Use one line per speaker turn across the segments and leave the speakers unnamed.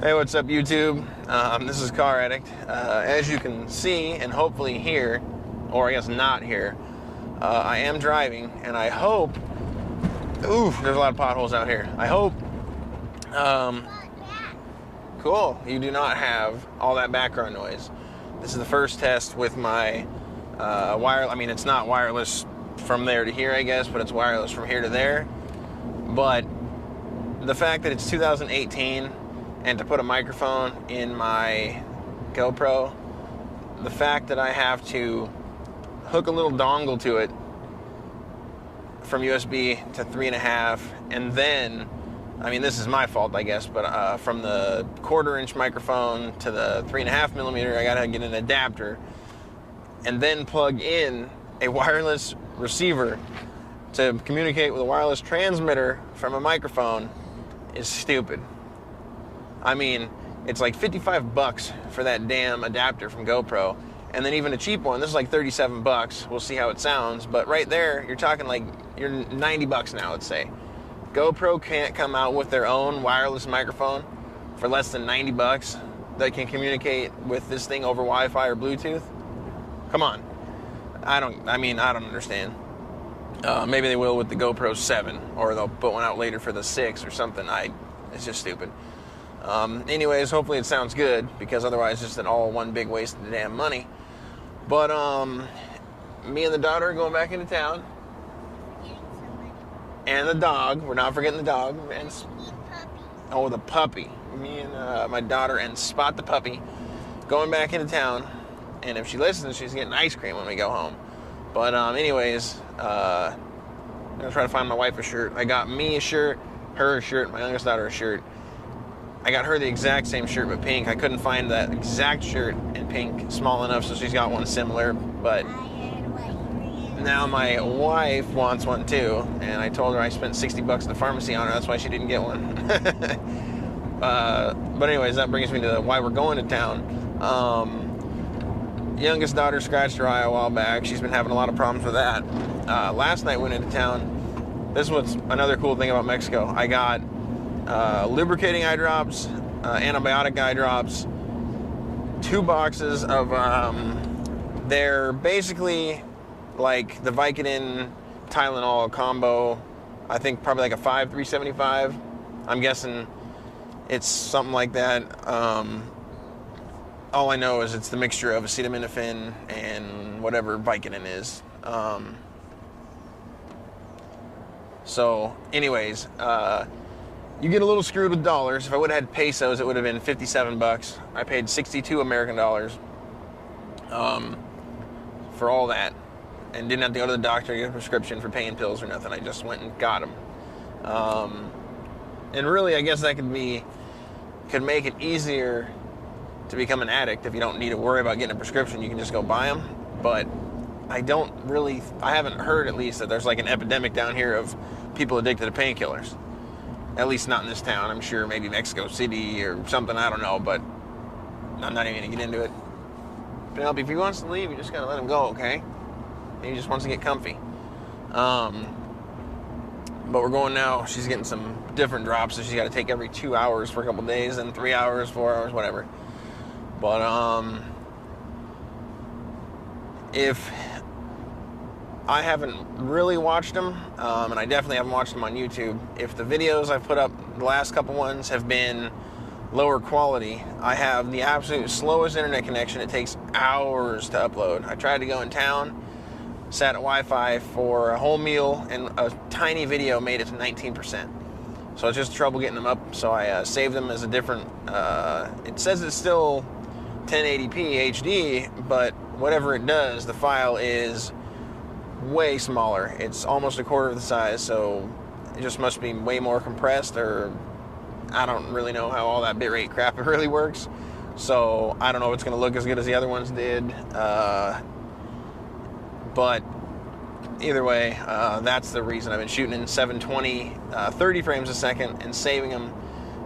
Hey, what's up, YouTube? This is Car Addict. As you can see and hopefully hear, or I guess not hear, I am driving, and I hope. Oof, there's a lot of potholes out here. I hope. Cool. You do not have all that background noise. This is the first test with my I mean, it's not wireless from there to here, I guess, but it's wireless from here to there. But the fact that it's 2018. And to put a microphone in my GoPro, the fact that I have to hook a little dongle to it from USB to 3.5, and then, I mean, this is my fault, I guess, but from the 1/4-inch microphone to the 3.5 millimeter, I gotta get an adapter, and then plug in a wireless receiver to communicate with a wireless transmitter from a microphone is stupid. I mean, it's like $55 for that damn adapter from GoPro. And then even a cheap one, this is like $37. We'll see how it sounds. But right there, you're talking like, you're $90 now, let's say. GoPro can't come out with their own wireless microphone for less than $90 that can communicate with this thing over Wi-Fi or Bluetooth. Come on. I don't understand. Maybe they will with the GoPro 7, or they'll put one out later for the 6 or something. It's just stupid. Anyways, hopefully it sounds good, because otherwise it's just all one big waste of damn money. But me and the daughter are going back into town, and the dog. We're not forgetting the dog. And oh, the puppy. Me and my daughter and Spot the puppy going back into town. And if she listens, she's getting ice cream when we go home. But anyways, I'm gonna try to find my wife a shirt. I got me a shirt, her a shirt, my youngest daughter a shirt. I got her the exact same shirt but pink. I couldn't find that exact shirt in pink small enough, so she's got one similar. But now my wife wants one too, and I told her I spent $60 at the pharmacy on her. That's why she didn't get one. But anyways, that brings me to why we're going to town. Youngest daughter scratched her eye a while back. She's been having a lot of problems with that. Last night we went into town. This was another cool thing about Mexico. I got lubricating eye drops, antibiotic eye drops, 2 boxes of, they're basically like the Vicodin Tylenol combo. I think probably like a 375. I'm guessing it's something like that. All I know is it's the mixture of acetaminophen and whatever Vicodin is. So anyways, you get a little screwed with dollars. If I would have had pesos, it would have been $57. I paid 62 American dollars for all that, and didn't have to go to the doctor to get a prescription for pain pills or nothing. I just went and got them. And really, I guess that could make it easier to become an addict. If you don't need to worry about getting a prescription, you can just go buy them. But I haven't heard, at least, that there's like an epidemic down here of people addicted to painkillers. At least not in this town. I'm sure maybe Mexico City or something, I don't know, but I'm not even gonna get into it. Penelope, if he wants to leave, you just gotta let him go, okay? He just wants to get comfy. But we're going now. She's getting some different drops that she's gotta take every 2 hours for a couple days, and 3 hours, 4 hours, whatever. But if I haven't really watched them, and I definitely haven't watched them on YouTube. If the videos I've put up, the last couple ones, have been lower quality, I have the absolute slowest internet connection. It takes hours to upload. I tried to go in town, sat at Wi-Fi for a whole meal, and a tiny video made it to 19%. So it's just trouble getting them up, so I saved them as a different, it says it's still 1080p HD, but whatever it does, the file is way smaller. It's almost a quarter of the size, so it just must be way more compressed, or I don't really know how all that bitrate crap really works. So I don't know if it's going to look as good as the other ones did. But either way, that's the reason I've been shooting in 720, 30 frames a second, and saving them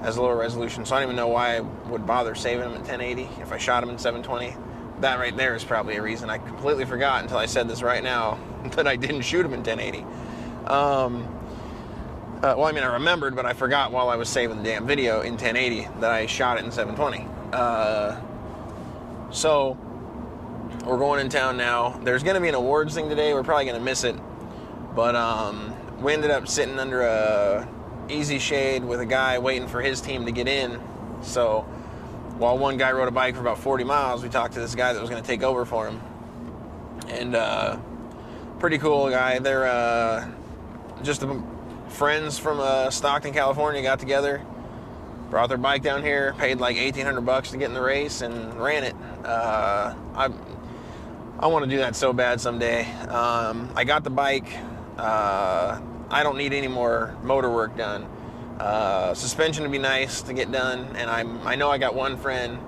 as lower resolution. So I don't even know why I would bother saving them at 1080 if I shot them in 720. That right there is probably a reason. I completely forgot until I said this right now that I didn't shoot them in 1080. Well, I mean, I remembered, but I forgot while I was saving the damn video in 1080 that I shot it in 720. So we're going in town now. There's going to be an awards thing today. We're probably going to miss it, but we ended up sitting under a easy shade with a guy waiting for his team to get in. So while one guy rode a bike for about 40 miles, we talked to this guy that was going to take over for him. And pretty cool guy. They're just friends from Stockton, California, got together, brought their bike down here, paid like $1,800 to get in the race, and ran it. I want to do that so bad someday. I got the bike. I don't need any more motor work done. Suspension would be nice to get done, and I know I got one friend,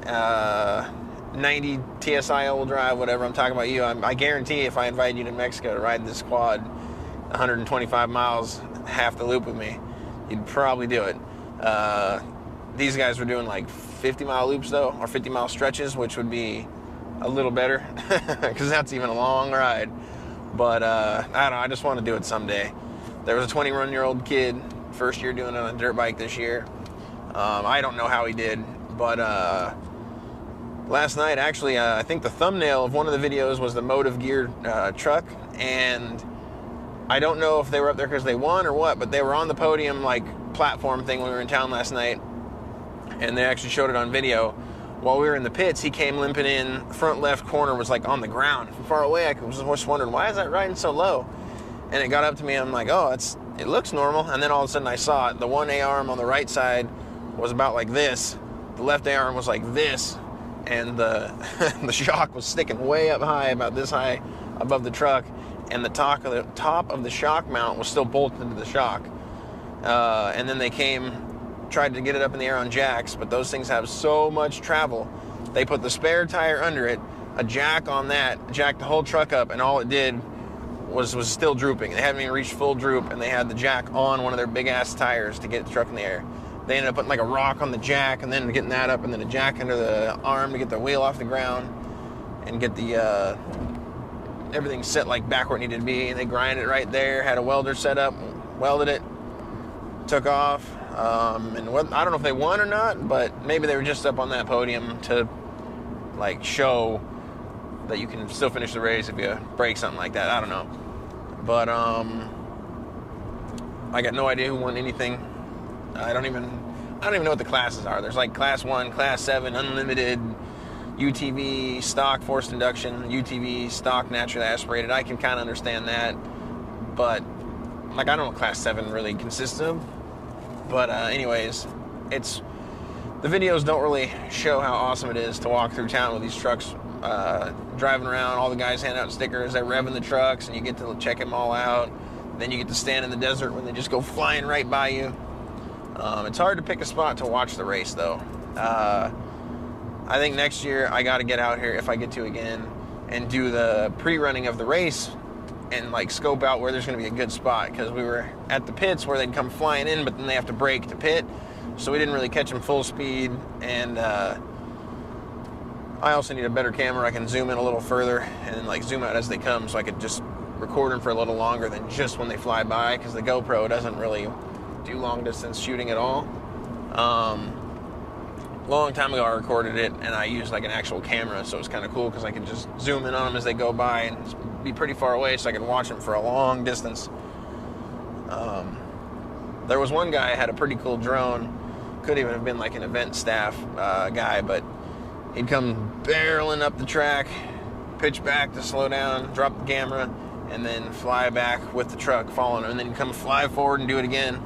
90 TSI all drive, whatever. I'm talking about you. I guarantee if I invite you to Mexico to ride this quad 125 miles, half the loop with me, you'd probably do it. These guys were doing like 50-mile loops though, or 50-mile stretches, which would be a little better because that's even a long ride. But I don't know, I just want to do it someday. There was a 21-year-old kid, first year doing it on a dirt bike this year. I don't know how he did, but last night, actually, I think the thumbnail of one of the videos was the Motive Gear truck, and I don't know if they were up there because they won or what, but they were on the podium, like, platform thing when we were in town last night, and they actually showed it on video. While we were in the pits, he came limping in, front left corner was, like, on the ground. From far away, I was just wondering, why is that riding so low? And it got up to me, I'm like, oh, it looks normal, and then all of a sudden I saw it. The one A-arm on the right side was about like this, the left A-arm was like this, and the the shock was sticking way up high, about this high above the truck, and the top of the shock mount was still bolted into the shock. And then they tried to get it up in the air on jacks, but those things have so much travel. They put the spare tire under it, a jack on that, jacked the whole truck up, and all it did was still drooping. They hadn't even reached full droop, and they had the jack on one of their big ass tires to get the truck in the air. They ended up putting like a rock on the jack, and then getting that up, and then a jack under the arm to get the wheel off the ground, and get the everything set like back where it needed to be. And they grinded it right there, had a welder set up, welded it, took off. And I don't know if they won or not, but maybe they were just up on that podium to like show that you can still finish the race if you break something like that. I don't know. But I got no idea who won anything. I don't even know what the classes are. There's like class 1, class 7, unlimited, UTV, stock forced induction, UTV, stock naturally aspirated. I can kind of understand that, but like I don't know what class 7 really consists of. But anyways, the videos don't really show how awesome it is to walk through town with these trucks driving around. All the guys hand out stickers, they're revving the trucks, and you get to check them all out. Then you get to stand in the desert when they just go flying right by you. It's hard to pick a spot to watch the race, though. I think next year I got to get out here, if I get to again, and do the pre-running of the race and like scope out where there's going to be a good spot, because we were at the pits where they'd come flying in, but then they have to brake to pit, so we didn't really catch them full speed. And I also need a better camera. I can zoom in a little further and like zoom out as they come, so I could just record them for a little longer than just when they fly by, because the GoPro doesn't really do long distance shooting at all. Long time ago I recorded it, and I used like an actual camera, so it was kind of cool because I could just zoom in on them as they go by and be pretty far away, so I could watch them for a long distance. There was one guy who had a pretty cool drone. Could even have been like an event staff guy, but he'd come barreling up the track, pitch back to slow down, drop the camera, and then fly back with the truck following him, and then he'd come fly forward and do it again.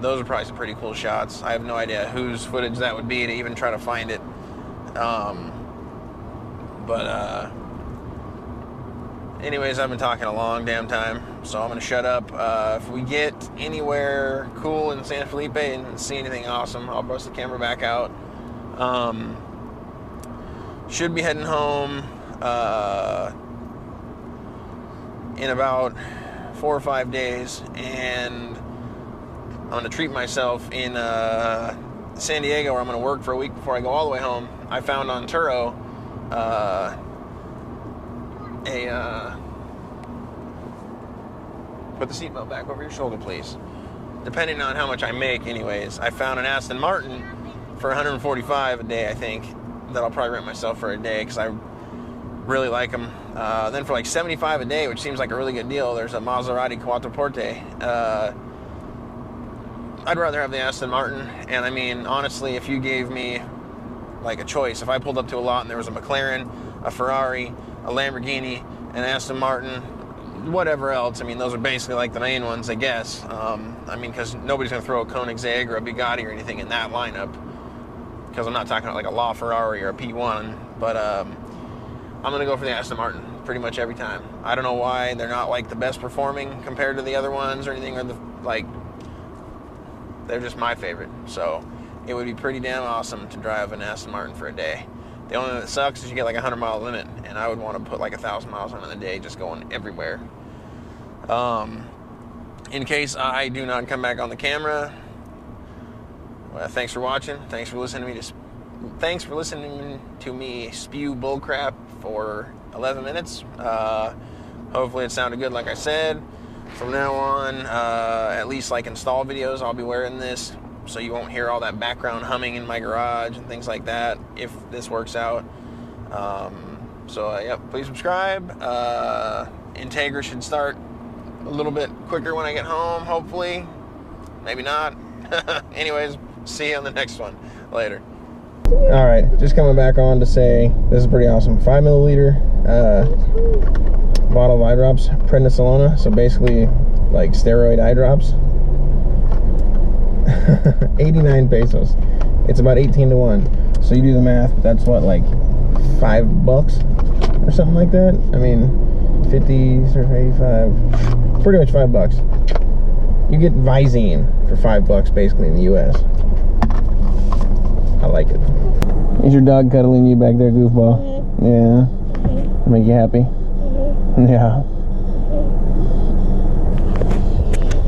Those are probably some pretty cool shots. I have no idea whose footage that would be to even try to find it. Anyways, I've been talking a long damn time, so I'm going to shut up. If we get anywhere cool in San Felipe and see anything awesome, I'll bust the camera back out. Should be heading home in about 4 or 5 days, and I'm going to treat myself in San Diego, where I'm going to work for a week before I go all the way home. I found on Turo put the seatbelt back over your shoulder, please. Depending on how much I make, anyways. I found an Aston Martin for 145 a day, I think, that I'll probably rent myself for a day because I really like them. Then for like 75 a day, which seems like a really good deal, there's a Maserati Quattroporte. I'd rather have the Aston Martin. And I mean, honestly, if you gave me like a choice, if I pulled up to a lot and there was a McLaren, a Ferrari, a Lamborghini, an Aston Martin, whatever else, I mean, those are basically like the main ones, I guess. I mean, because nobody's going to throw a Koenigsegg or a Bugatti or anything in that lineup, because I'm not talking about like a LaFerrari or a P1, but I'm going to go for the Aston Martin pretty much every time. I don't know why they're not like the best performing compared to the other ones or anything, or like, they're just my favorite. So it would be pretty damn awesome to drive an Aston Martin for a day. The only thing that sucks is you get like a 100-mile limit, and I would want to put like 1,000 miles on in a day, just going everywhere. In case I do not come back on the camera, well, thanks for watching. Thanks for listening to me spew bullcrap for 11 minutes. Hopefully it sounded good, like I said. From now on, at least like install videos, I'll be wearing this, so you won't hear all that background humming in my garage and things like that, if this works out. Yep, please subscribe. Integra should start a little bit quicker when I get home, hopefully. Maybe not. Anyways, see you on the next one. Later. All right, just coming back on to say this is pretty awesome. 5 milliliter bottle of eye drops, prednisolone. So basically, like steroid eye drops. 89 pesos. It's about 18 to 1. So you do the math. That's what, like $5 or something like that. I mean, 50 or 85. Pretty much $5. You get Visine for $5 basically in the US. I like it. Is your dog cuddling you back there, goofball? Yeah. Make you happy? Yeah.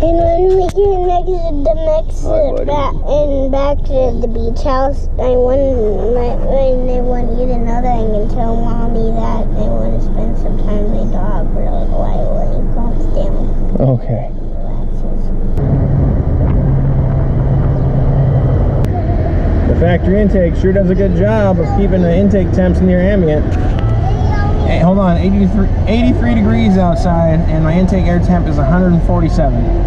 And when we came back to the beach house, when they want you to know that I can tell mommy that they want to spend some time with my dog for a little while when he calms down.
Okay. The factory intake sure does a good job of keeping the intake temps near ambient. Hey, hold on, 83 degrees outside, and my intake air temp is 147.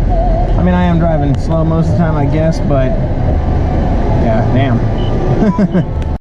I mean, I am driving slow most of the time, I guess, but yeah, damn.